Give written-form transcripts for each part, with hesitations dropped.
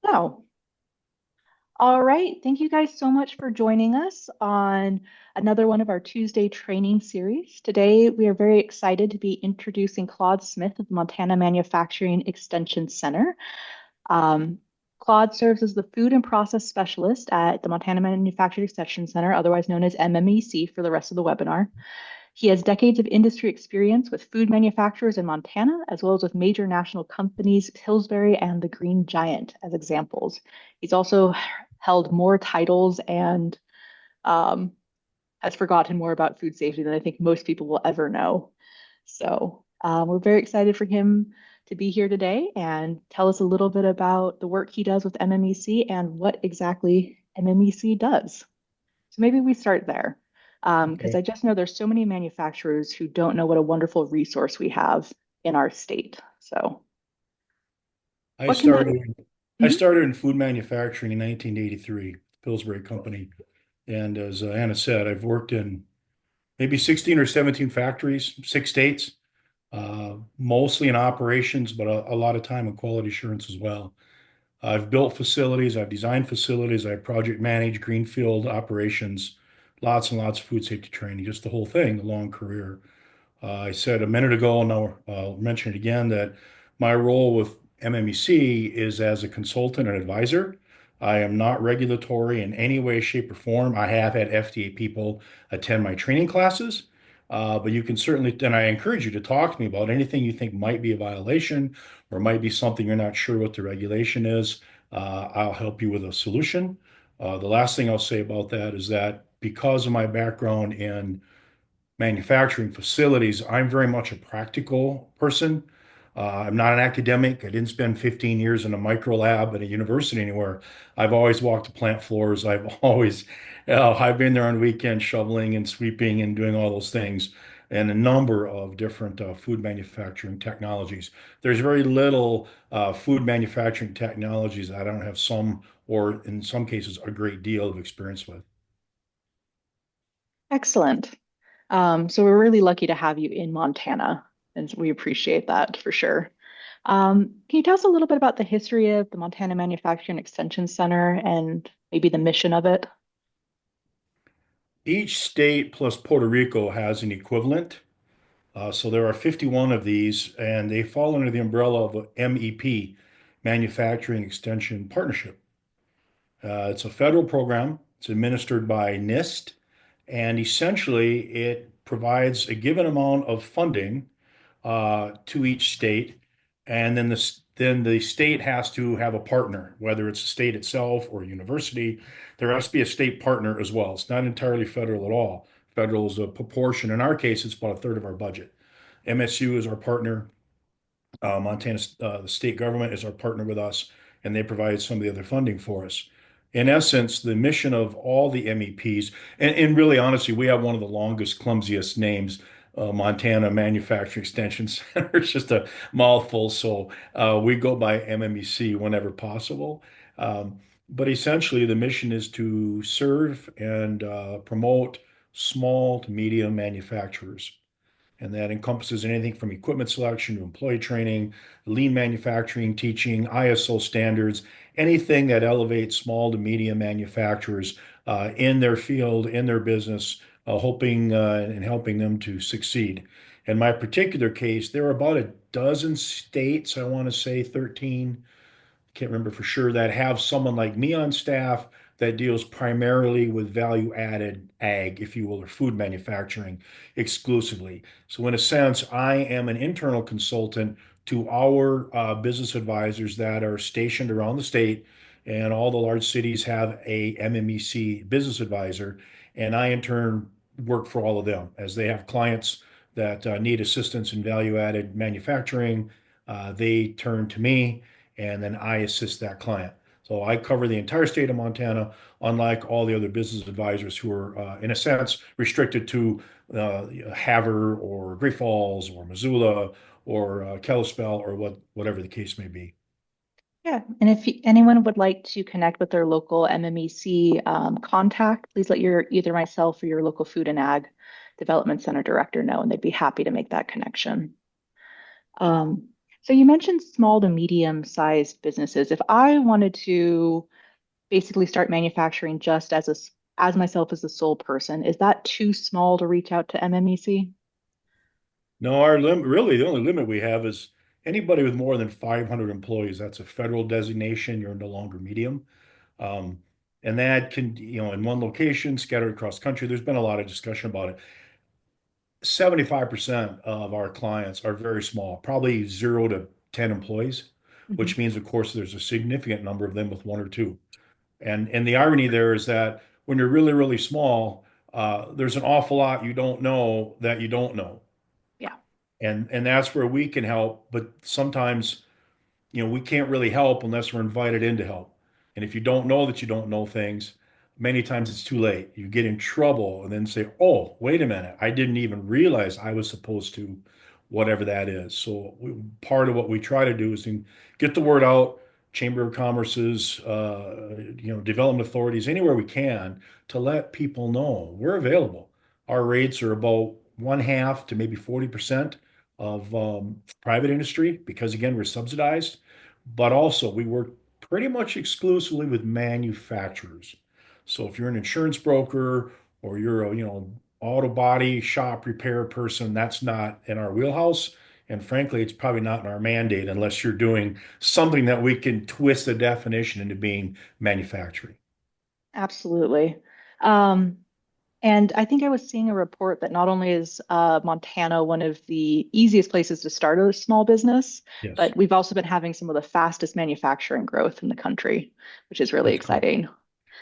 Oh, all right. Thank you guys so much for joining us on another one of our Tuesday training series. Today, we are very excited to be introducing Claude Smith of the Montana Manufacturing Extension Center. Um, Claude serves as the Food and Process Specialist at the Montana Manufacturing Extension Center, otherwise known as MMEC, for the rest of the webinar. He has decades of industry experience with food manufacturers in Montana, as well as with major national companies, Pillsbury and the Green Giant, as examples. He's also held more titles and um, has forgotten more about food safety than I think most people will ever know. So we're very excited for him to be here today and tell us a little bit about the work he does with MMEC and what exactly MMEC does. So maybe we start there. Because Okay. I just know there's so many manufacturers who don't know what a wonderful resource we have in our state. So I what can I? started I Mhm. started in food manufacturing in 1983, Pillsbury Company. And as Anna said, I've worked in maybe 16 or 17 factories, 6 states, mostly in operations, but a lot of time in quality assurance as well. I've built facilities, I've designed facilities, I've project managed greenfield operations, lots and lots of food safety training, just the whole thing, a long career. I said a minute ago, and I'll mention it again, that my role with MMEC is as a consultant and advisor. I am not regulatory in any way, shape, or form. I have had FDA people attend my training classes, but you can certainly, and I encourage you to talk to me about anything you think might be a violation or might be something you're not sure what the regulation is. I'll help you with a solution. The last thing I'll say about that is that because of my background in manufacturing facilities, I'm very much a practical person. I'm not an academic. I didn't spend 15 years in a micro lab at a university anywhere. I've always walked the plant floors. I've been there on weekends shoveling and sweeping and doing all those things and a number of different food manufacturing technologies. There's very little food manufacturing technologies that I don't have some, or in some cases, a great deal of experience with. Excellent. So we're really lucky to have you in Montana, and we appreciate that for sure. Can you tell us a little bit about the history of the Montana Manufacturing Extension Center and maybe the mission of it? Each state plus Puerto Rico has an equivalent. So there are 51 of these, and they fall under the umbrella of MEP, Manufacturing Extension Partnership. It's a federal program. It's administered by NIST, and essentially it provides a given amount of funding to each state, and then the state has to have a partner, whether it's the state itself or a university. There has to be a state partner as well. It's not entirely federal at all. Federal is a proportion. In our case, it's about a third of our budget. MSU is our partner. Montana, the state government is our partner with us, and they provide some of the other funding for us. In essence, the mission of all the MEPs, and really honestly, we have one of the longest, clumsiest names, Montana Manufacturing Extension Center. It's just a mouthful, so we go by MMEC whenever possible. But essentially, the mission is to serve and promote small to medium manufacturers. And that encompasses anything from equipment selection to employee training, lean manufacturing, teaching, ISO standards, anything that elevates small to medium manufacturers in their field, in their business, hoping and helping them to succeed. In my particular case, there are about a dozen states, I want to say 13, can't remember for sure, that have someone like me on staff that deals primarily with value added ag, if you will, or food manufacturing exclusively. So, in a sense, I am an internal consultant to our business advisors that are stationed around the state, and all the large cities have a MMEC business advisor, and I in turn work for all of them as they have clients that need assistance in value added manufacturing. They turn to me and then I assist that client. So I cover the entire state of Montana, unlike all the other business advisors who are, in a sense, restricted to Havre or Great Falls or Missoula or Kalispell or whatever the case may be. Yeah, and if anyone would like to connect with their local MMEC contact, please let either myself or your local Food and Ag Development Center director know, and they'd be happy to make that connection. Um, So you mentioned small to medium sized businesses. If I wanted to basically start manufacturing just as myself as a sole person, is that too small to reach out to MMEC? No, our limit, really, the only limit we have is anybody with more than 500 employees. That's a federal designation. You're no longer medium. Um, and that can, in one location, scattered across country, there's been a lot of discussion about it. 75% of our clients are very small, probably 0 to 10 employees, which Hmm. means, of course, there's a significant number of them with one or two. And the irony there is that when you're really, really small, there's an awful lot you don't know that you don't know. Yeah, And that's where we can help, but sometimes we can't really help unless we're invited in to help. And if you don't know that you don't know things, many times it's too late. You get in trouble and then say, oh, wait a minute, I didn't even realize I was supposed to, whatever that is. So part of what we try to do is to get the word out, Chamber of Commerce's, development authorities, anywhere we can to let people know we're available. Our rates are about one half to maybe 40% of private industry because again, we're subsidized, but also we work pretty much exclusively with manufacturers. So if you're an insurance broker or you're a, auto body shop repair person, that's not in our wheelhouse. And frankly, it's probably not in our mandate unless you're doing something that we can twist the definition into being manufacturing. absolutely. Um, and I think I was seeing a report that not only is Montana one of the easiest places to start a small business, Yes, but we've also been having some of the fastest manufacturing growth in the country, which is really that's correct. exciting.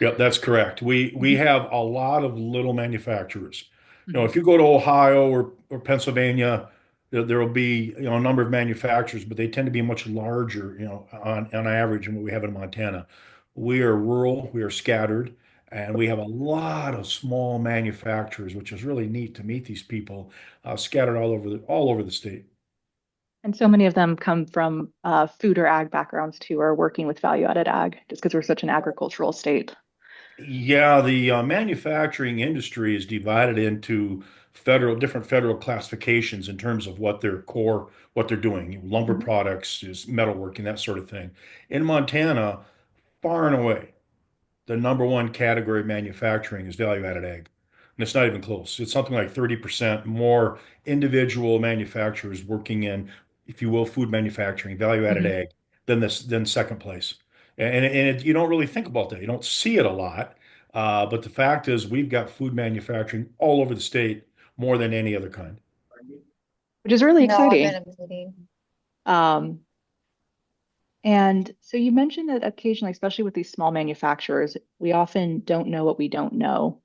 Yep, that's correct. We Mhm. have a lot of little manufacturers. Mhm. If you go to Ohio or Pennsylvania, there will be, a number of manufacturers, but they tend to be much larger, on average than what we have in Montana. We are rural, we are scattered, and we have a lot of small manufacturers, which is really neat to meet these people, scattered all over the state. And so many of them come from food or ag backgrounds too, or working with value-added ag, just because we're such an agricultural state. Yeah, the manufacturing industry is divided into different federal classifications in terms of what they're doing. Lumber Mhm. products is metalworking, that sort of thing. In Montana, far and away, the number one category of manufacturing is value-added ag. And it's not even close. It's something like 30% more individual manufacturers working in, if you will, food manufacturing, value-added Mhm. ag, than second place. You don't really think about that. You don't see it a lot. But the fact is, we've got food manufacturing all over the state more than any other kind. Which is really No, I'm in exciting. a meeting. Um, and so you mentioned that occasionally, especially with these small manufacturers, we often don't know what we don't know.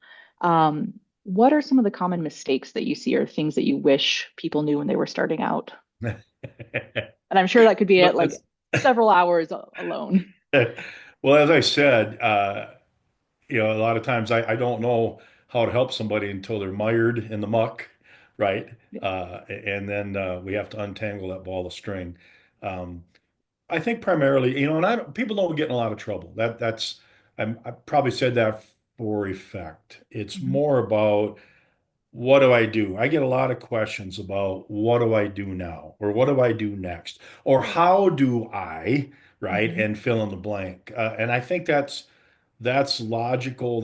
What are some of the common mistakes that you see or things that you wish people knew when they were starting out? And I'm sure that could be Well, at like several hours alone. well, as I said, a lot of times I don't know how to help somebody until they're mired in the muck, right? And then we have to untangle that ball of string. Um, I think primarily, and people don't get in a lot of trouble. I probably said that for effect. It's Mhm. more about what do I do? I get a lot of questions about what do I do now, or what do I do next, or how do I, right? Mhm. And fill in the blank. And I think that's logical.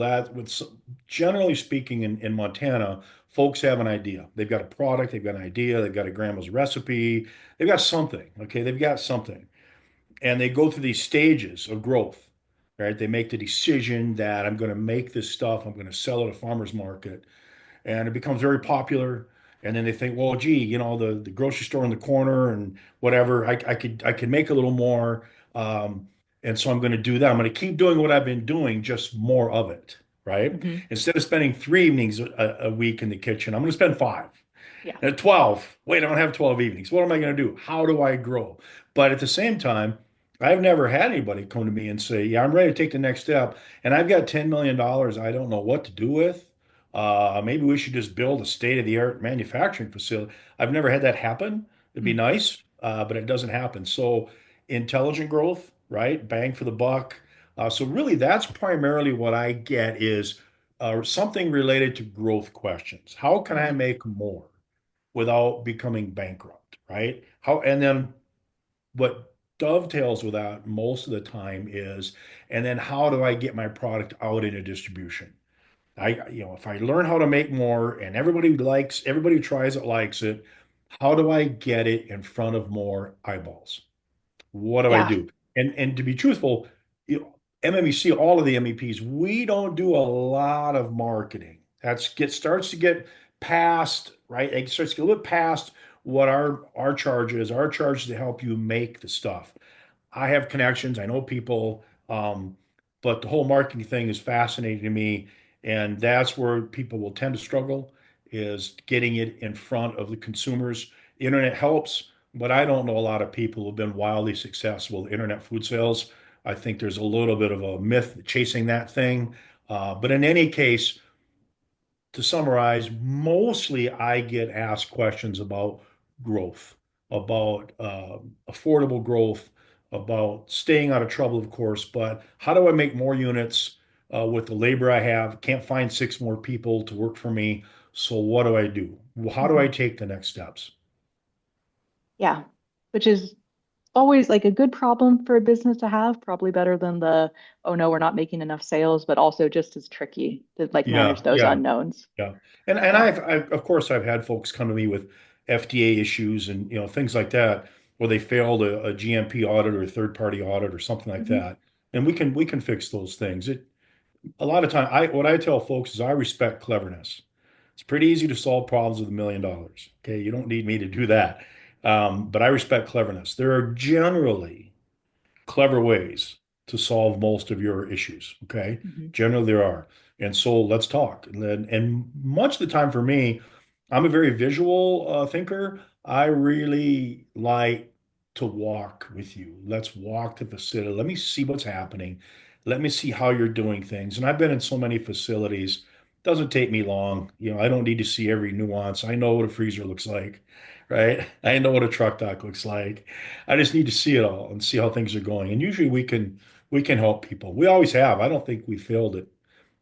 Generally speaking, in Montana, folks have an idea. They've got a product, they've got an idea, they've got a grandma's recipe, they've got something. Okay, they've got something, and they go through these stages of growth. Right? They make the decision that I'm going to make this stuff. I'm going to sell it at a farmer's market, and it becomes very popular. And then they think, well, gee, the grocery store in the corner and whatever, I could make a little more. And so I'm going to do that. I'm going to keep doing what I've been doing, just more of it, right? Mhm. Instead of spending 3 evenings a week in the kitchen, I'm going to spend five. Yeah. At 12, wait, I don't have 12 evenings. What am I going to do? How do I grow? But at the same time, I've never had anybody come to me and say, yeah, I'm ready to take the next step. And I've got $10 million I don't know what to do with. Maybe we should just build a state-of-the-art manufacturing facility. I've never had that happen. It'd be Mm. nice, but it doesn't happen. So intelligent growth, right? Bang for the buck. So really, that's primarily what I get is something related to growth questions. How can I Mhm. make more without becoming bankrupt, right? How and then what dovetails with that most of the time is, and then how do I get my product out into distribution? If I learn how to make more and everybody who tries it likes it, how do I get it in front of more eyeballs? What do I Yeah. do? And to be truthful, MMEC, all of the MEPs, we don't do a lot of marketing. Starts to get past, right? It starts to get a little past what our charge is. Our charge is to help you make the stuff. I have connections, I know people, but the whole marketing thing is fascinating to me, and that's where people will tend to struggle is getting it in front of the consumers. The internet helps, but I don't know a lot of people who've been wildly successful with internet food sales. I think there's a little bit of a myth chasing that thing. But in any case, to summarize, mostly I get asked questions about growth, about affordable growth, about staying out of trouble, of course, but how do I make more units with the labor I have? Can't find six more people to work for me. So what do I do? How do I Mhm. take the next steps? Yeah. Which is always like a good problem for a business to have, probably better than the, oh no, we're not making enough sales, but also just as tricky to like manage Yeah, those yeah. unknowns. Yeah. And Yeah. I've of course I've had folks come to me with FDA issues and things like that where they failed a GMP audit or a third party audit or something like Hmm. that. And we can fix those things. A lot of time I what I tell folks is I respect cleverness. It's pretty easy to solve problems with $1 million. Okay, you don't need me to do that. But I respect cleverness. There are generally clever ways to solve most of your issues. Okay. Hmm. Generally, there are. And so let's talk. And much of the time for me, I'm a very visual thinker. I really like to walk with you. Let's walk the facility. Let me see what's happening. Let me see how you're doing things. And I've been in so many facilities. Doesn't take me long. I don't need to see every nuance. I know what a freezer looks like, right? I know what a truck dock looks like. I just need to see it all and see how things are going. And usually we can help people. We always have. I don't think we failed at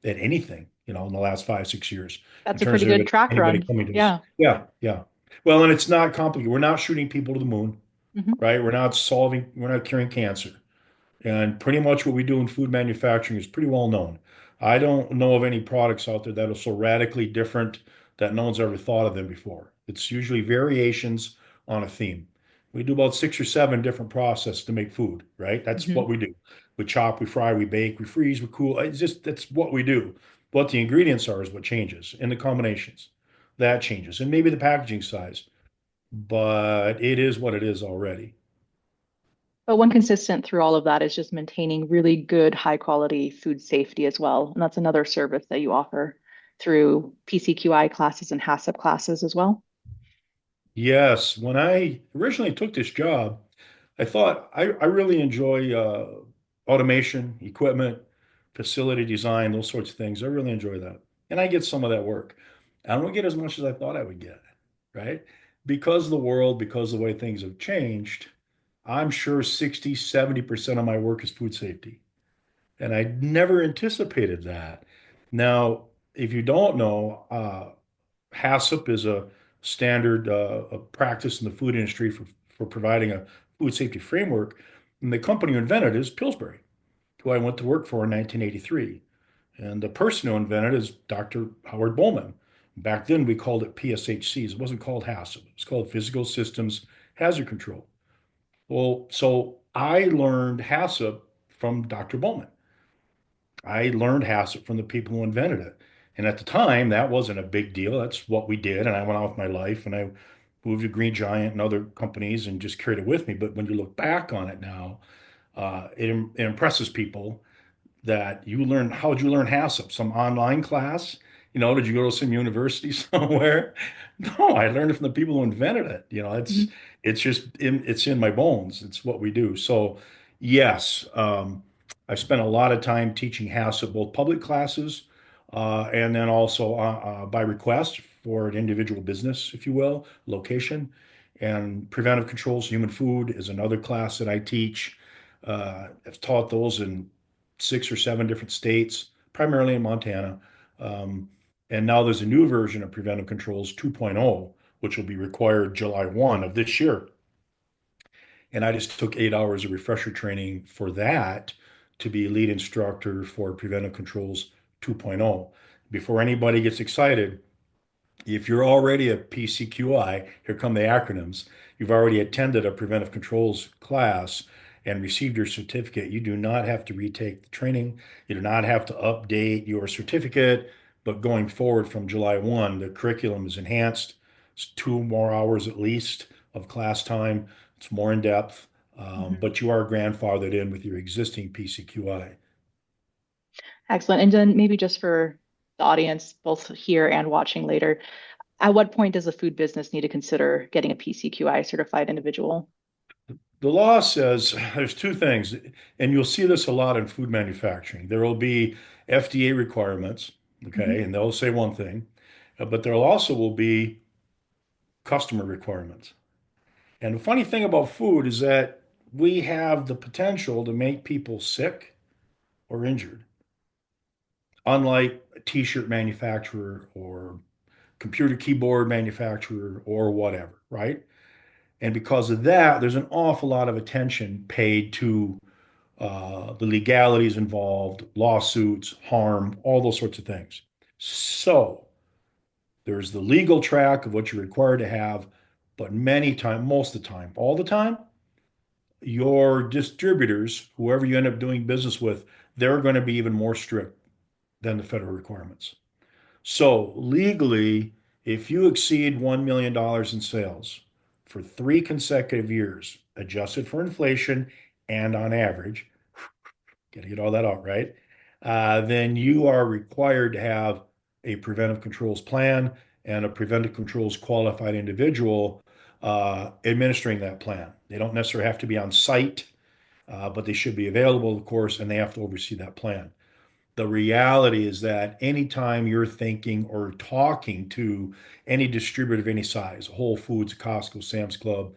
anything, in the last 5, 6 years in That's a terms pretty of good track anybody run. coming to us. Yeah. Yeah, yeah. Well, and it's not complicated. We're not shooting people to the moon, Hmm. right? We're not curing cancer. And pretty much what we do in food manufacturing is pretty well known. I don't know of any products out there that are so radically different that no one's ever thought of them before. It's usually variations on a theme. We do about 6 or 7 different processes to make food, right? That's Hmm. what we do. We chop, we fry, we bake, we freeze, we cool. It's just that's what we do. What the ingredients are is what changes, and the combinations. That changes. And maybe the packaging size, but it is what it is already. But one consistent through all of that is just maintaining really good, high quality food safety as well. And that's another service that you offer through PCQI classes and HACCP classes as well. Yes, when I originally took this job, I thought I really enjoy automation, equipment, facility design, those sorts of things. I really enjoy that. And I get some of that work. I don't get as much as I thought I would get, right? Because of the world, because of the way things have changed, I'm sure 60, 70% of my work is food safety. And I never anticipated that. Now, if you don't know, HACCP is a standard a practice in the food industry for providing a food safety framework. And the company who invented it is Pillsbury, who I went to work for in 1983. And the person who invented it is Dr. Howard Bowman. Back then, we called it PSHCs. It wasn't called HACCP. It was called Physical Systems Hazard Control. Well, so I learned HACCP from Dr. Bowman. I learned HACCP from the people who invented it. And at the time, that wasn't a big deal. That's what we did. And I went on with my life and I moved to Green Giant and other companies and just carried it with me. But when you look back on it now, it impresses people that how'd you learn HACCP? Some online class? Did you go to some university somewhere? No, I learned it from the people who invented it. Mhm. It's in my bones. It's what we do. So yes, I spent a lot of time teaching HACCP, both public classes and then also by request for an individual business, if you will, location. And preventive controls, human food is another class that I teach. I've taught those in 6 or 7 different states, primarily in Montana. Um, and now there's a new version of preventive controls 2.0, which will be required July 1 of this year. And I just took 8 hours of refresher training for that to be lead instructor for Preventive Controls 2.0. Before anybody gets excited, if you're already a PCQI, here come the acronyms, you've already attended a preventive controls class and received your certificate, you do not have to retake the training. You do not have to update your certificate. But going forward from July 1, the curriculum is enhanced. It's 2 more hours at least of class time. It's more in depth, Mhm. but you are grandfathered in with your existing PCQI. Excellent. And then maybe just for the audience, both here and watching later, at what point does a food business need to consider getting a PCQI certified individual? The law says there's two things, and you'll see this a lot in food manufacturing. There will be FDA requirements, okay, Mhm. and they'll say one thing, but there also will be customer requirements. And the funny thing about food is that we have the potential to make people sick or injured, unlike a t-shirt manufacturer or computer keyboard manufacturer or whatever, right? And because of that, there's an awful lot of attention paid to the legalities involved, lawsuits, harm, all those sorts of things. So there's the legal track of what you're required to have, but many times, most of the time, all the time, your distributors, whoever you end up doing business with, they're going to be even more strict than the federal requirements. So legally, if you exceed $1 million dollars in sales for 3 consecutive years, adjusted for inflation and on average, got to get all that out right, then you are required to have a preventive controls plan and a preventive controls qualified individual administering that plan. They don't necessarily have to be on site, but they should be available, of course, and they have to oversee that plan. The reality is that anytime you're thinking or talking to any distributor of any size, Whole Foods, Costco, Sam's Club,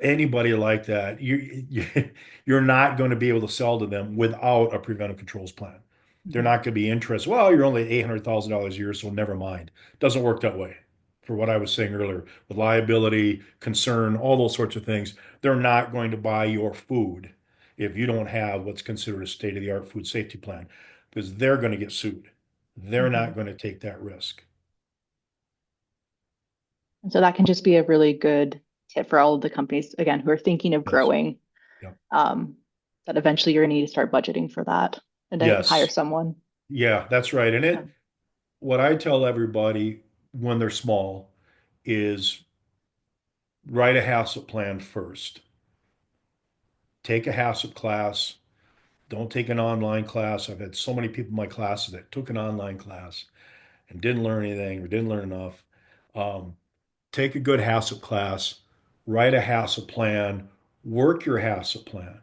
anybody like that, you're not going to be able to sell to them without a preventive controls plan. They're Mhm. not going to be interested. Well, you're only $800,000 a year, so never mind. Doesn't work that way. For what I was saying earlier, with liability, concern, all those sorts of things, they're not going to buy your food if you don't have what's considered a state-of-the-art food safety plan, because they're going to get sued. They're not Mhm. going to take that risk. And so that can just be a really good tip for all of the companies, again, who are thinking of Yes. growing, Yep. um, that eventually you're going to need to start budgeting for that and to hire Yes. someone. Yeah, that's right. And Yeah. what I tell everybody when they're small is write a HACCP plan first. Take a HACCP class. Don't take an online class. I've had so many people in my classes that took an online class and didn't learn anything or didn't learn enough. Um, Take a good HACCP class, write a HACCP plan, work your HACCP plan.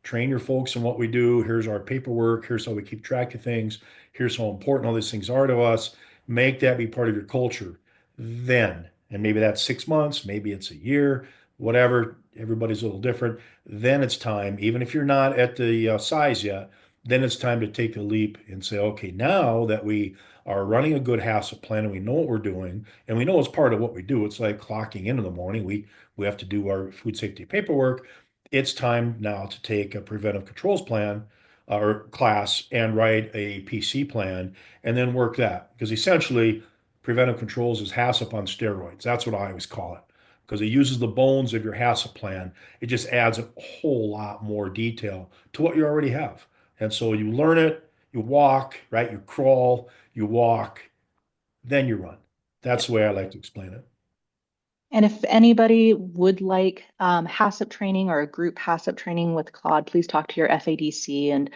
Train your folks in what we do. Here's our paperwork. Here's how we keep track of things. Here's how important all these things are to us. Make that be part of your culture. Then, and maybe that's 6 months, maybe it's a year, whatever. Everybody's a little different. Then it's time, even if you're not at the size yet, then it's time to take a leap and say, okay, now that we are running a good HACCP plan and we know what we're doing, and we know it's part of what we do. It's like clocking in the morning. We have to do our food safety paperwork. It's time now to take a preventive controls plan or class and write a PC plan and then work that. Because essentially, preventive controls is HACCP on steroids. That's what I always call it. Because it uses the bones of your HACCP plan. It just adds a whole lot more detail to what you already have. And so you learn it, you walk, right? You crawl, you walk, then you run. That's the way I like to explain it. And if anybody would like HACCP training or a group HACCP training with Claude, please talk to your FADC, and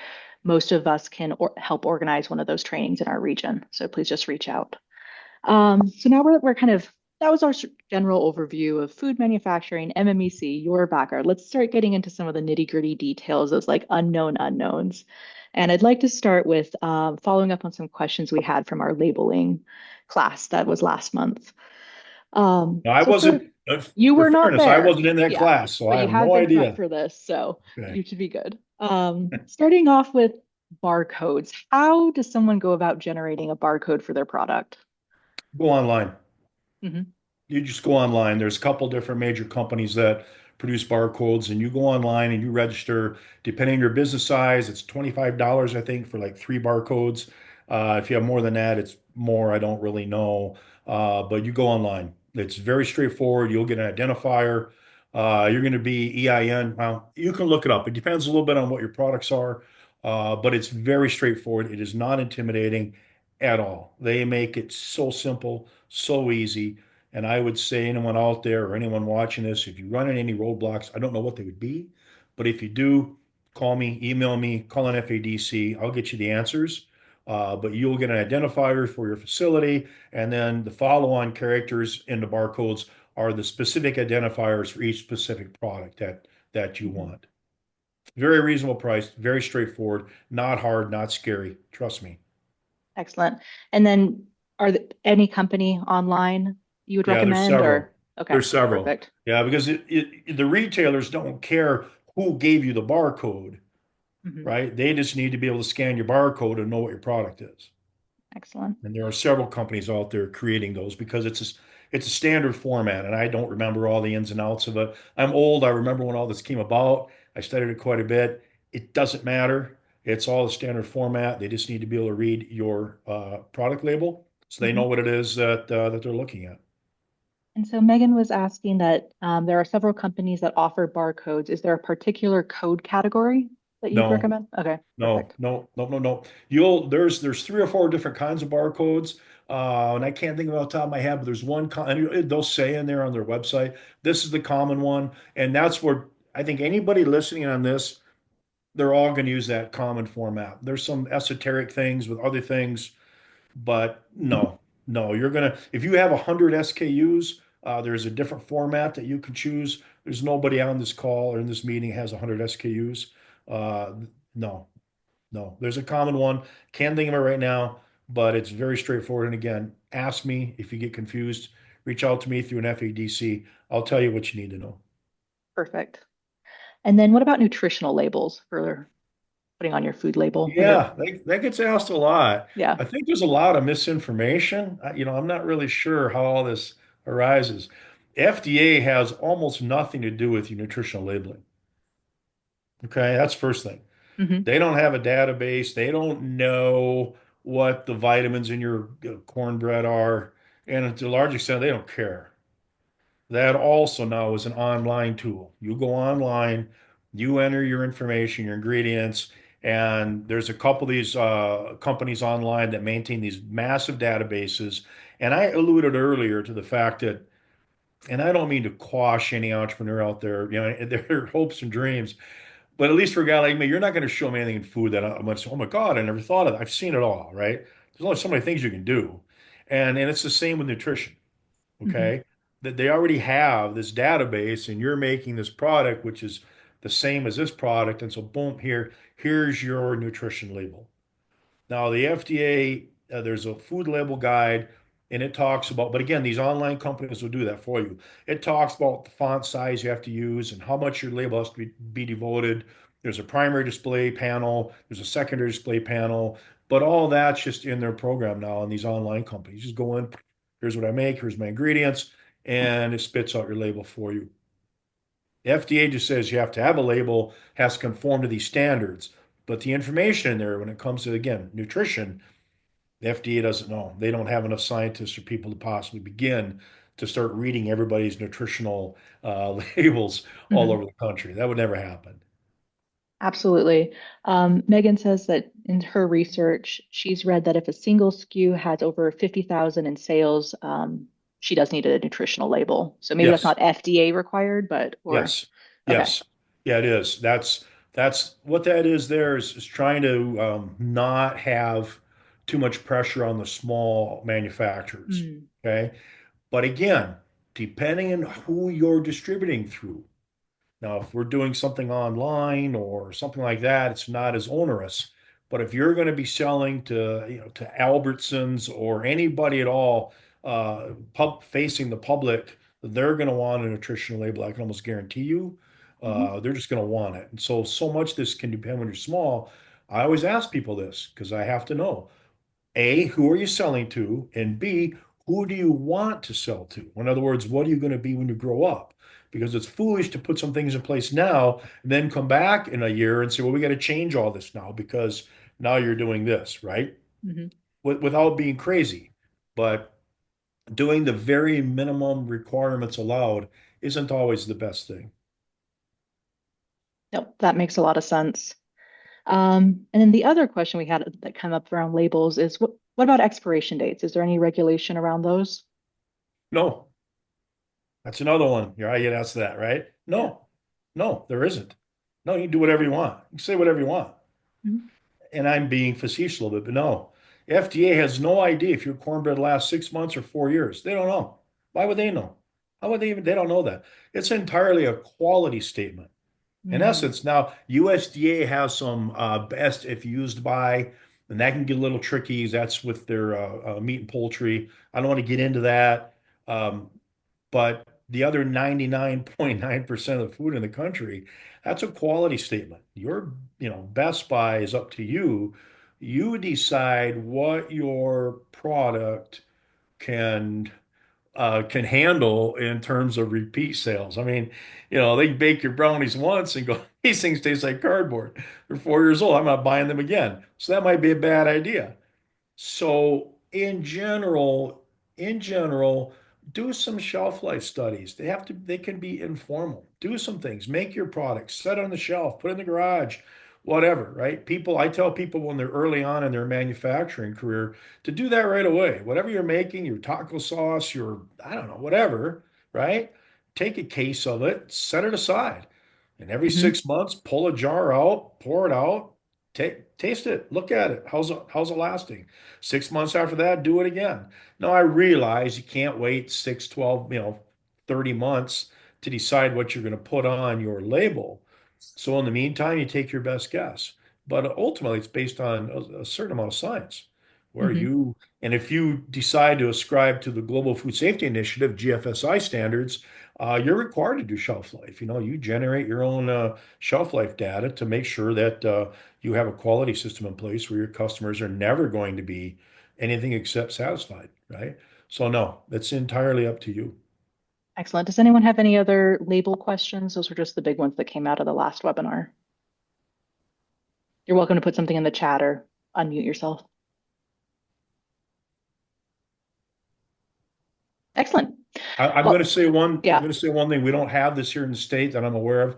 most of us can help organize one of those trainings in our region. So please just reach out. So now we're kind of, that was our general overview of food manufacturing, MMEC, your background. Let's start getting into some of the nitty-gritty details, those like unknown unknowns. And I'd like to start with following up on some questions we had from our labeling class that was last month. Now, I So for wasn't, you for were not fairness, I there, wasn't in that yeah, class, so but I you have have no been prepped idea. for this, so Okay. you should be good. Starting off with barcodes, how does someone go about generating a barcode for their product? Go online. Hmm. You just go online. There's a couple different major companies that produce barcodes, and you go online and you register. Depending on your business size, it's $25, I think, for like 3 barcodes. If you have more than that, it's more. I don't really know. But you go online. It's very straightforward. You'll get an identifier. You're going to be EIN. Well, you can look it up. It depends a little bit on what your products are, but it's very straightforward. It is not intimidating at all. They make it so simple, so easy. And I would say anyone out there or anyone watching this, if you run into any roadblocks, I don't know what they would be, but if you do, call me, email me, call an FADC. I'll get you the answers. But you'll get an identifier for your facility, and then the follow-on characters in the barcodes are the specific identifiers for each specific product that you Mhm. want. Very reasonable price, very straightforward, not hard, not scary. Trust me. Excellent. And then are there any company online you would Yeah, there's recommend several. or okay, There's several. perfect. Yeah, because the retailers don't care who gave you the barcode, Mhm. right? They just need to be able to scan your barcode and know what your product is. Excellent. And there are several companies out there creating those because it's a standard format, and I don't remember all the ins and outs of it. I'm old. I remember when all this came about. I studied it quite a bit. It doesn't matter. It's all the standard format. They just need to be able to read your product label so they know Mhm. what it is that they're looking at. And so Megan was asking that there are several companies that offer barcodes. Is there a particular code category that you'd No, recommend? Okay, no, perfect. no, no, no, no. There's 3 or 4 different kinds of barcodes, and I can't think of it off the top of my head, but there's one and they'll say in there on their website, this is the common one, and that's where I think anybody listening on this, they're all going to use that common format. There's some esoteric things with other things, but no, no, you're gonna if you have 100 SKUs, there's a different format that you can choose. There's nobody on this call or in this meeting has 100 SKUs. Uh, no, no, there's a common one. Can't think of it right now, but it's very straightforward. And again, ask me if you get confused. Reach out to me through an FADC. I'll tell you what you need to know. Perfect. And then what about nutritional labels for putting on your food label? Is there, Yeah, that gets asked a lot. yeah. I think there's a lot of misinformation. I'm not really sure how all this arises. FDA has almost nothing to do with your nutritional labeling. Okay, that's first thing. Hmm. They don't have a database. They don't know what the vitamins in your cornbread are. And to a large extent, they don't care. That also now is an online tool. You go online, you enter your information, your ingredients, and there's a couple of these companies online that maintain these massive databases. And I alluded earlier to the fact that, and I don't mean to quash any entrepreneur out there, their hopes and dreams, but at least for a guy like me, you're not going to show me anything in food that I'm going to say, oh my God, I never thought of that. I've seen it all, right? There's only so many things you can do. And it's the same with nutrition, Hmm. okay? That they already have this database and you're making this product, which is the same as this product. And so boom, here's your nutrition label. Now, the FDA, there's a food label guide, and it talks about, but again, these online companies will do that for you. It talks about the font size you have to use and how much your label has to be devoted. There's a primary display panel, there's a secondary display panel, but all that's just in their program now. And these online companies just go in, here's what I make, here's my ingredients, and it spits out your label for you. The FDA just says you have to have a label, has to conform to these standards. But the information in there, when it comes to, again, nutrition, the FDA doesn't know. They don't have enough scientists or people to possibly begin to start reading everybody's nutritional labels all Hmm. over the country. That would never happen. Absolutely. Megan says that in her research, she's read that if a single SKU has over 50,000 in sales, she does need a nutritional label. So maybe that's Yes, not FDA required, but or yes, okay. yes. Yeah, it is. That's what that is there is trying to not have too much pressure on the small manufacturers. Mm. Okay. But again, depending on who you're distributing through. Now, if we're doing something online or something like that, it's not as onerous. But if you're going to be selling to Albertsons or anybody at all, facing the public, they're going to want a nutritional label. I can almost guarantee you, Hmm. they're just going to want it. And so much this can depend when you're small. I always ask people this because I have to know. A, who are you selling to? And B, who do you want to sell to? In other words, what are you going to be when you grow up? because it's foolish to put some things in place now and then come back in a year and say, well, we got to change all this now because now you're doing this, right? Hmm. Without being crazy. But doing the very minimum requirements allowed isn't always the best thing. Nope, that makes a lot of sense. And then the other question we had that come up around labels is what about expiration dates? Is there any regulation around those? No, that's another one. Here I get asked that, right? Yeah. No, there isn't. No, you can do whatever you want. You can say whatever you want. Mhm. And I'm being facetious a little bit, but no. FDA has no idea if your cornbread lasts 6 months or 4 years. They don't know. Why would they know? How would they even? They don't know that. It's entirely a quality statement. In Mm, essence, now USDA has some best if used by, and that can get a little tricky. That's with their meat and poultry. I don't want to get into that. Um, but the other 99.9% of the food in the country, that's a quality statement. Your, Best Buy is up to you. You decide what your product can can handle in terms of repeat sales. I mean, they bake your brownies once and go, these things taste like cardboard. They're 4 years old. I'm not buying them again. So that might be a bad idea. So in general, do some shelf life studies. They can be informal. Do some things. Make your products, set on the shelf, put in the garage, whatever, right? I tell people when they're early on in their manufacturing career to do that right away. Whatever you're making, your taco sauce, I don't know, whatever, right? Take a case of it, set it aside. And every mhm, 6 months, pull a jar out, pour it out, taste it, look at it. How's it lasting? 6 months after that, do it again. Now, I realize you can't wait 6, 12, 30 months to decide what you're going to put on your label. So, in the meantime, you take your best guess. But ultimately, it's based on a certain amount of science. Where mhm, you, and if you decide to ascribe to the Global Food Safety Initiative, GFSI standards, you're required to do shelf life. You generate your own shelf life data to make sure that you have a quality system in place where your customers are never going to be anything except satisfied, right? So no, that's entirely up to you. Excellent. Does anyone have any other label questions? Those were just the big ones that came out of the last webinar. You're welcome to put something in the chat or unmute yourself. Excellent. I'm going to Well, say one. I'm yeah. going to say one thing. We don't have this here in the state that I'm aware of.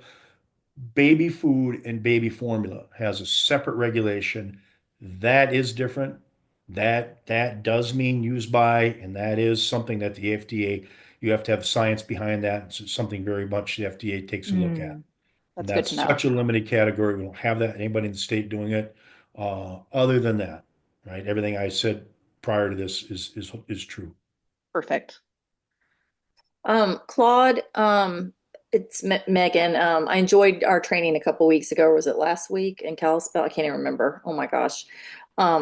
Baby food and baby formula has a separate regulation. That is different. That does mean used by, and that is something that the FDA, you have to have science behind that. It's something very much the FDA takes a look at. Mm, And that's good that's to know. such a limited category. We don't have that anybody in the state doing it. Other than that, right? Everything I said prior to this is true. Perfect. Claude, it's Megan. I enjoyed our training a couple weeks ago, or was it last week in Kalispell? I can't even remember. Oh my gosh.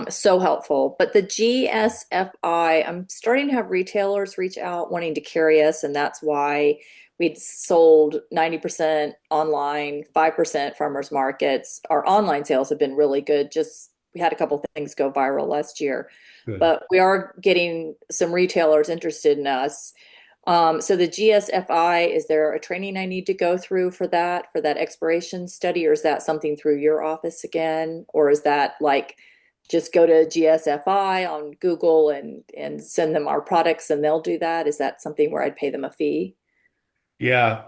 So helpful. But the GSFI, I'm starting to have retailers reach out wanting to carry us, and that's why we'd sold 90% online, 5% farmers markets. Our online sales have been really good. Just we had a couple things go viral last year, Good. but we are getting some retailers interested in us. So the GSFI, is there a training I need to go through for that expiration study, or is that something through your office again? Or is that like just go to GSFI on Google and send them our products and they'll do that? Is that something where I'd pay them a fee? Yeah.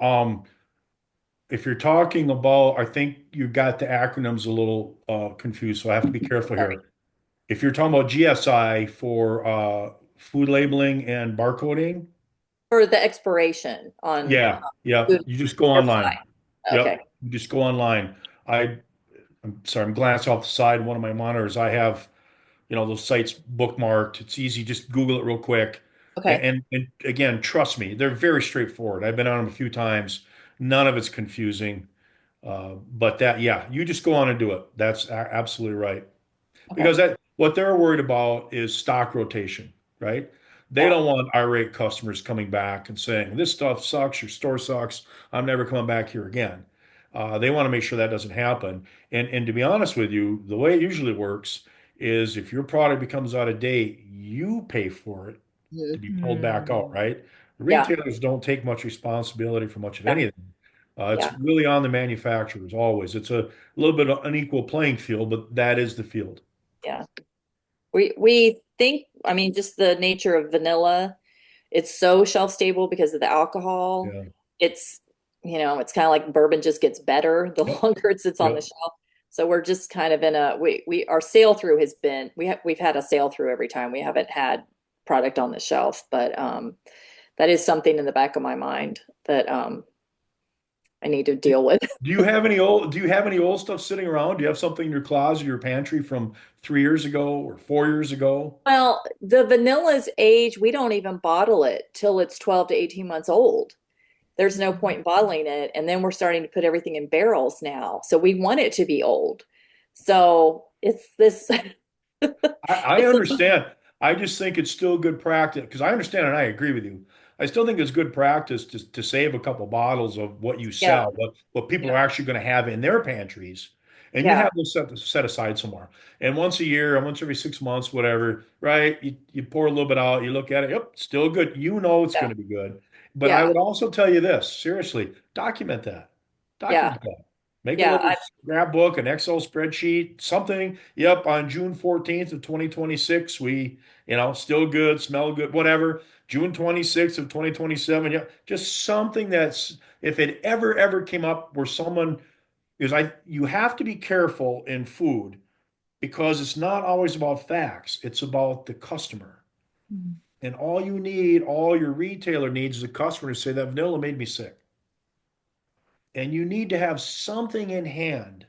If you're talking about, I think you got the acronyms a little confused, so I have to be careful Sorry. here. If you're talking about GSI for food labeling and barcoding, For the expiration on yeah, yeah, food, you just go their online. site. Okay. Yep, you just go online. I'm sorry, I'm glancing off the side of one of my monitors. I have, those sites bookmarked. It's easy. Just Google it real quick. Okay. And again, trust me, they're very straightforward. I've been on them a few times. None of it's confusing. But yeah, you just go on and do it. That's absolutely right. Okay. Because what they're worried about is stock rotation, right? They Yeah. don't want irate customers coming back and saying, this stuff sucks, your store sucks, I'm never coming back here again. They want to make sure that doesn't happen. And to be honest with you, the way it usually works is if your product becomes out of date, you pay for it to Mhm. be pulled back out, Mm, right? Yeah. Retailers don't take much responsibility for much of Yeah. anything. It's Yeah. really on the manufacturers always. It's a little bit of unequal playing field, but that is the field. Yeah. We think, I mean, just the nature of vanilla, it's so shelf stable because of the alcohol. Yeah. It's, it's kind of like bourbon just gets better the Yep. longer it sits on the Yep. shelf. So we're just kind of in a our sail through has been we've had a sail through every time. We haven't had product on the shelf, but that is something in the back of my mind that I need to deal with. Do you have any old stuff sitting around? Do you have something in your closet, your pantry from 3 years ago or 4 years ago? Well, the vanilla's age, we don't even bottle it till it's 12 to 18 months old. There's no point in bottling it. And then we're starting to put everything in barrels now. So we want it to be old. So it's this, I it's a, understand. I just think it's still good practice because I understand and I agree with you. I still think it's good practice to save a couple bottles of what you yeah, sell, what people yeah, are actually going to have in their pantries, and you yeah, have those set aside somewhere. And once a year, or once every 6 months, whatever, right? You pour a little bit out, you look at it, yep, still good. You know it's going yeah, to be good. But I yeah, would also tell you this, seriously, document that. yeah, Document that. Make a yeah. little scrapbook, an Excel spreadsheet, something. Yep, on June 14th of 2026, we, still good, smell good, whatever. June 26th of 2027, yeah, just something that's if it ever came up where someone is you have to be careful in food because it's not always about facts, it's about the customer. Mhm. And all your retailer needs is a customer to say that vanilla made me sick. And you need to have something in hand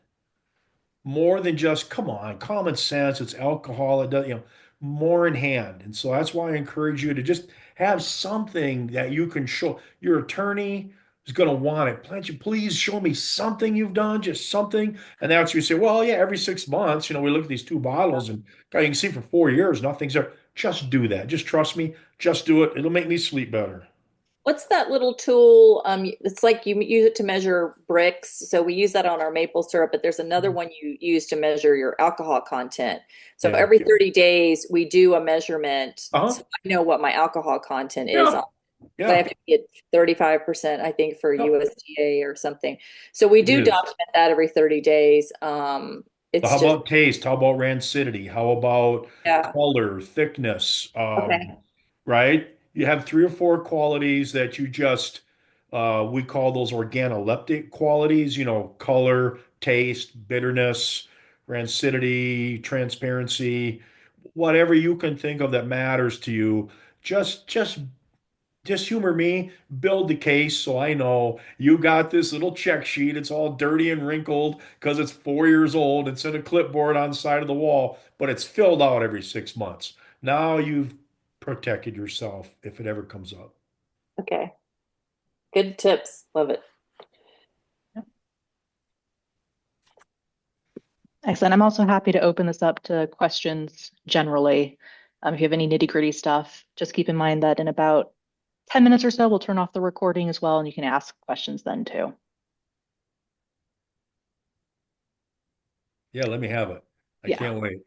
more than just come on common sense, it's alcohol, it does, more in hand. And so that's why I encourage you to just have something that you can show your attorney is going to want it. Can't you please show me something you've done, just something? And that's where you say, well, yeah, every 6 months, we look at these two bottles and God, you can see for 4 years nothing's there. Just do that, just trust me, just do it, it'll make me sleep better. What's that little tool? It's like you use it to measure bricks. So we use that on our maple syrup, but there's another one you use to measure your alcohol content. So Yeah. every 30 days, we do a measurement. So Uh-huh. I know what my alcohol content is Yeah. on. So I Yeah. have to be at 35%, I think, for Yep. USDA or something. So we It do is. document that every 30 days. But It's how just, about taste? How about rancidity? How about yeah. color, thickness? Okay. Right? You have three or four qualities that we call those organoleptic qualities, color, taste, bitterness, rancidity, transparency, whatever you can think of that matters to you. Just humor me, build the case so I know you got this little check sheet. It's all dirty and wrinkled because it's 4 years old. It's in a clipboard on the side of the wall, but it's filled out every 6 months. Now you've protected yourself if it ever comes up. Okay. Good tips. Love it. Yep. Excellent. I'm also happy to open this up to questions generally. If you have any nitty-gritty stuff, just keep in mind that in about 10 minutes or so, we'll turn off the recording as well, and you can ask questions then too. Yeah, let me have it. I Yeah. can't wait.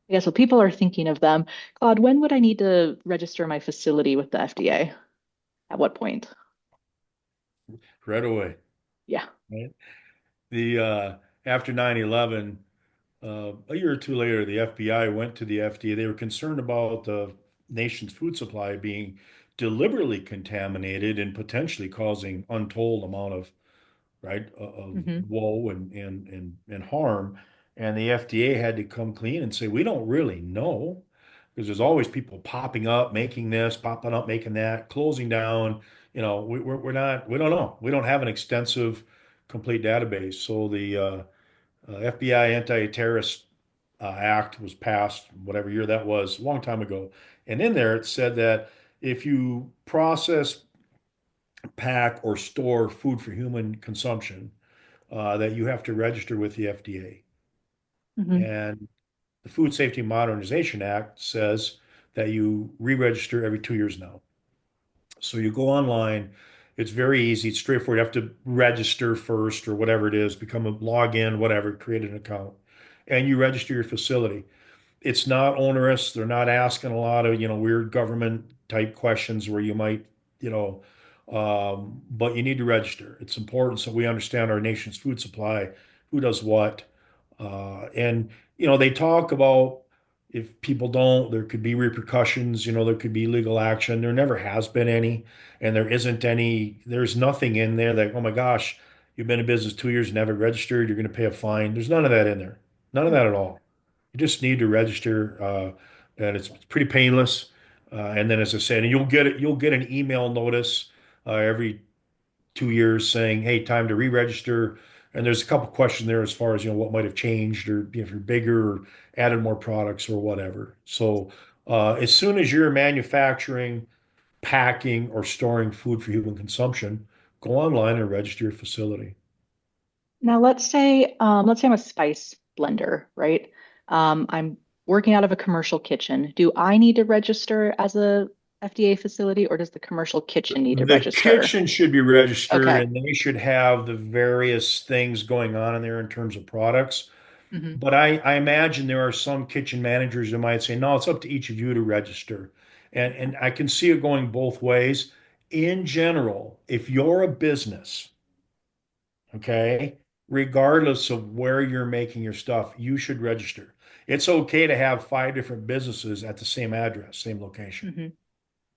Yeah, so people are thinking of them. Claude, when would I need to register my facility with the FDA? At what point? Right away. Yeah. Right? The After 9/11, a year or two later, the FBI went to the FDA. They were concerned about the nation's food supply being deliberately contaminated and potentially causing untold amount of of Hmm. woe and harm. And the FDA had to come clean and say, we don't really know because there's always people popping up, making this, popping up, making that, closing down. We're not, we don't know. We don't have an extensive, complete database. So the FBI Anti-Terrorist Act was passed, whatever year that was, a long time ago. And in there, it said that if you process, pack, or store food for human consumption, that you have to register with the FDA. Hmm. And the Food Safety Modernization Act says that you re-register every 2 years now. So you go online. It's very easy. It's straightforward. You have to register first or whatever it is, become a login, whatever, create an account, and you register your facility. It's not onerous. They're not asking a lot of, weird government type questions where you might, you know, but you need to register. It's important so we understand our nation's food supply, who does what. And, they talk about if people don't, there could be repercussions, there could be legal action. There never has been any, and there isn't any, there's nothing in there that, oh my gosh, you've been in business 2 years and haven't registered, you're going to pay a fine. There's none of that in there. None of that at all. You just need to register, and it's pretty painless. And then, as I said, and you'll get an email notice every 2 years saying, "Hey, time to re-register." And there's a couple questions there as far as what might have changed, or if you're bigger, or added more products, or whatever. So, as soon as you're manufacturing, packing, or storing food for human consumption, go online and register your facility. Now, let's say I'm a spice blender, right? I'm working out of a commercial kitchen. Do I need to register as a FDA facility, or does the commercial kitchen need to The register? kitchen should be registered Okay. and they should have the various things going on in there in terms of products. Hmm. But I imagine there are some kitchen managers who might say, no, it's up to each of you to register. And I can see it going both ways. In general, if you're a business, okay, regardless of where you're making your stuff, you should register. It's okay to have 5 different businesses at the same address, same location. Hmm.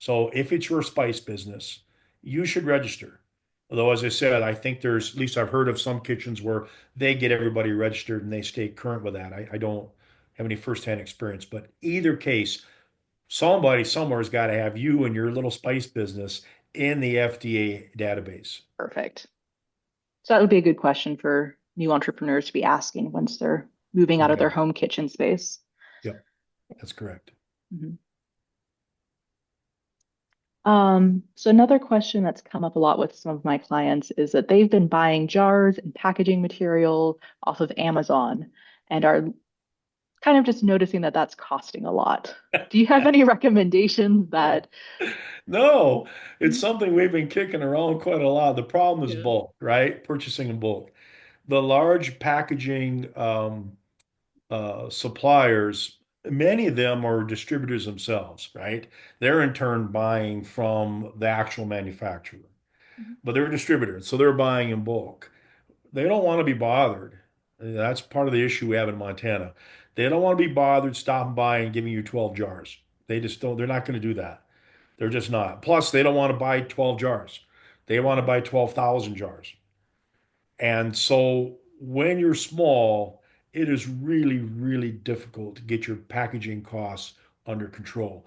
So if it's your spice business, you should register. Although, as I said, I think there's, at least I've heard of some kitchens where they get everybody registered and they stay current with that. I don't have any firsthand experience, but either case, somebody somewhere has got to have you and your little spice business in the FDA database. Perfect. So that would be a good question for new entrepreneurs to be asking once they're moving out You of their got it. home kitchen space. Yep, that's correct. Mhm. So another question that's come up a lot with some of my clients is that they've been buying jars and packaging material off of Amazon and are kind of just noticing that that's costing a lot. Do you have any recommendations that? No, it's something we've been kicking around quite a lot. The problem is Yeah. bulk, right? Purchasing in bulk. The large packaging suppliers, many of them are distributors themselves, right? They're in turn buying from the actual manufacturer, Mhm. but they're a distributor, so they're buying in bulk. They don't want to be bothered. That's part of the issue we have in Montana. They don't want to be bothered stopping by and giving you 12 jars. They just don't, they're not going to do that. They're just not. Plus, they don't want to buy 12 jars. They want to buy 12,000 jars. And so when you're small, it is really, really difficult to get your packaging costs under control.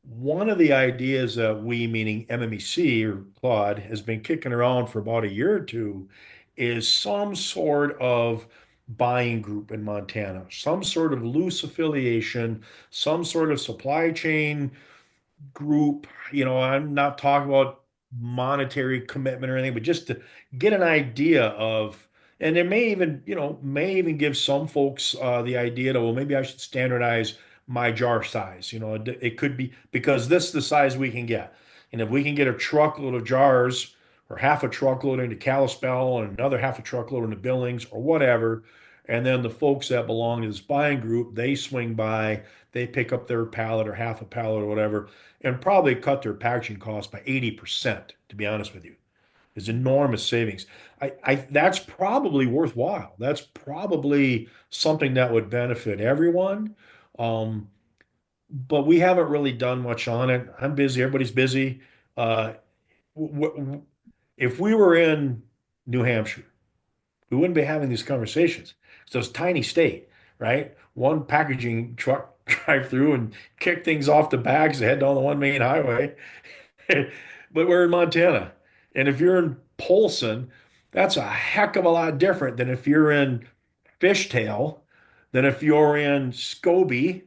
One of the ideas that we, meaning MMEC or Claude, has been kicking around for about a year or two is some sort of buying group in Montana, some sort of loose affiliation, some sort of supply chain group. I'm not talking about monetary commitment or anything, but just to get an idea of, and there may even give some folks the idea that, well, maybe I should standardize my jar size. It could be because this is the size we can get. And if we can get a truckload of jars or half a truckload into Kalispell and another half a truckload into Billings or whatever, and then the folks that belong to this buying group, they swing by, they pick up their pallet or half a pallet or whatever, and probably cut their packaging costs by 80%, to be honest with you. Is enormous savings. That's probably worthwhile. That's probably something that would benefit everyone. Um, but we haven't really done much on it. I'm busy. Everybody's busy. Uh, if we were in New Hampshire, we wouldn't be having these conversations. So it's a tiny state, right? One packaging truck drive through and kick things off the bags and head down the one main highway. But we're in Montana. And if you're in Polson, that's a heck of a lot different than if you're in Fishtail, than if you're in Scobie.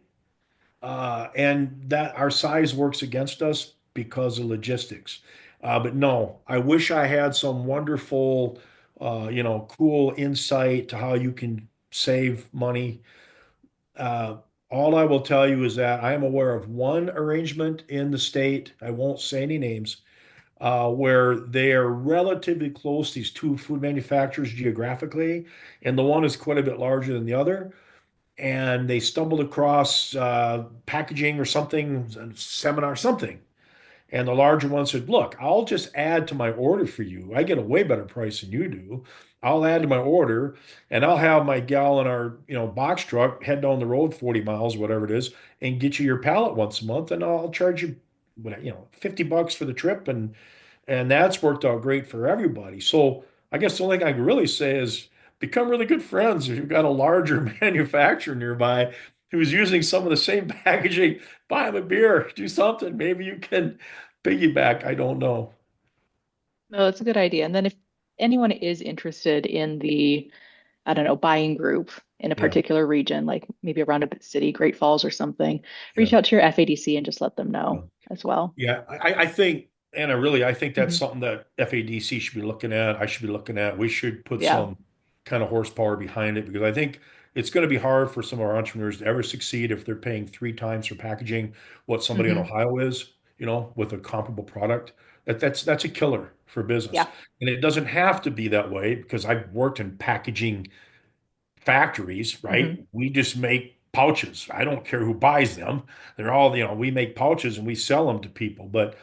And that our size works against us because of logistics. But no, I wish I had some wonderful, cool insight to how you can save money. Uh, all I will tell you is that I am aware of one arrangement in the state. I won't say any names, where they are relatively close, these two food manufacturers geographically, and the one is quite a bit larger than the other. and they stumbled across packaging or something, seminar, something. And the larger one said, look, I'll just add to my order for you. I get a way better price than you do. I'll add to my order and I'll have my gal in our, box truck head down the road 40 miles, whatever it is, and get you your pallet once a month. And I'll charge you, $50 for the trip. And that's worked out great for everybody. So I guess the only thing I can really say is become really good friends if you've got a larger manufacturer nearby who's using some of the same packaging. Buy them a beer, do something. Maybe you can piggyback. I don't know. No, that's a good idea. And then if anyone is interested in the, I don't know, buying group in a Yeah, particular region, like maybe around a city, Great Falls or something, yeah, reach out to your FADC and just let them yeah. know as well. Yeah, I think, Anna, really, I think that's Hmm. something that FADC should be looking at. I should be looking at. We should put Yeah. some kind of horsepower behind it because I think it's going to be hard for some of our entrepreneurs to ever succeed if they're paying 3 times for packaging what somebody in Hmm. Ohio is, with a comparable product. That's a killer for business. Yeah. And it doesn't have to be that way because I've worked in packaging factories, Hmm. right? We just make pouches. I don't care who buys them. They're all, we make pouches and we sell them to people. But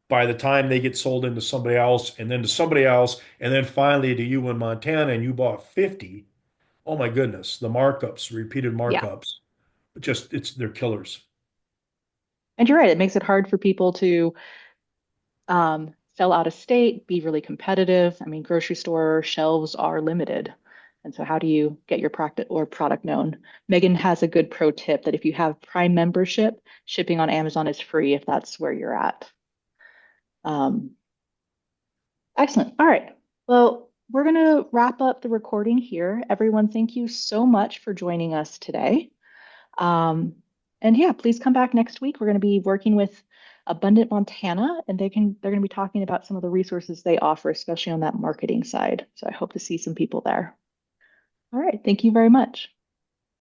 by the time they get sold into somebody else and then to somebody else and then finally to you in Montana and you bought 50, oh my goodness, the markups, repeated Yeah. markups, they're killers. And you're right. It makes it hard for people to sell out of state, be really competitive. I mean, grocery store shelves are limited. And so, how do you get your product known? Megan has a good pro tip that if you have Prime membership, shipping on Amazon is free if that's where you're at. Um, Excellent. All right. Well, we're going to wrap up the recording here. Everyone, thank you so much for joining us today. Um, and yeah, please come back next week. We're going to be working with Abundant Montana, and they're going to be talking about some of the resources they offer, especially on that marketing side. So I hope to see some people there. All right. Thank you very much.